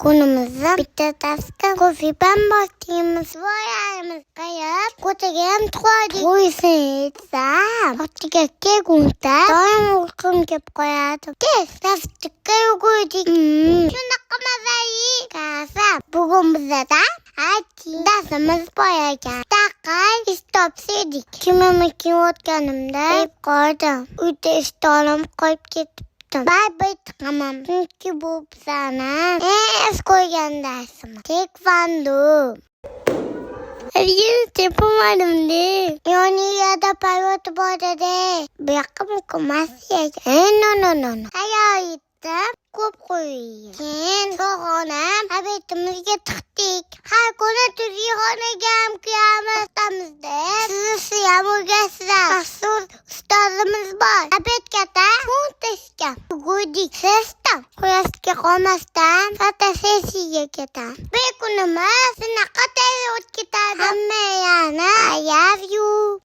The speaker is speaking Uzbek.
Kunumizda bitta tasqa ko'fiban boshlaymiz. Voyamiz qayab, ko'chaga ham chiqardik. Qo'ysin etsam, ortiga kelguncha doim uyqum kelib qo'yadi. Tez tasdiqqa yugurdik. Shunaqa mazali. Kasab, bugun bizda darsimiz bor ekan. Taqay istopsedik. Kimimikin o'tganimda yeb qoldim. Uyda ishtonim qo'yib ketib. Bay chiqaman. Chunki bu bizani qo'ygan darsimiz. Tekvando. Yapamadim-de. Yonida parvoti bor edi. Bu yoqqa mukammas no. Hayoyitda ko'p qo'ying. Keyin so'g'onam abetimizga chiqdik. Har kuni turli xonaga ham kiyamizda. Siz ham o'rgaysizlar. Maxsus ustozimiz bor. Abetgada funtishga go'dik sesda. Quyashga qolmasdan fotosessiyaga ketamiz. Bir kunimiz shunaqa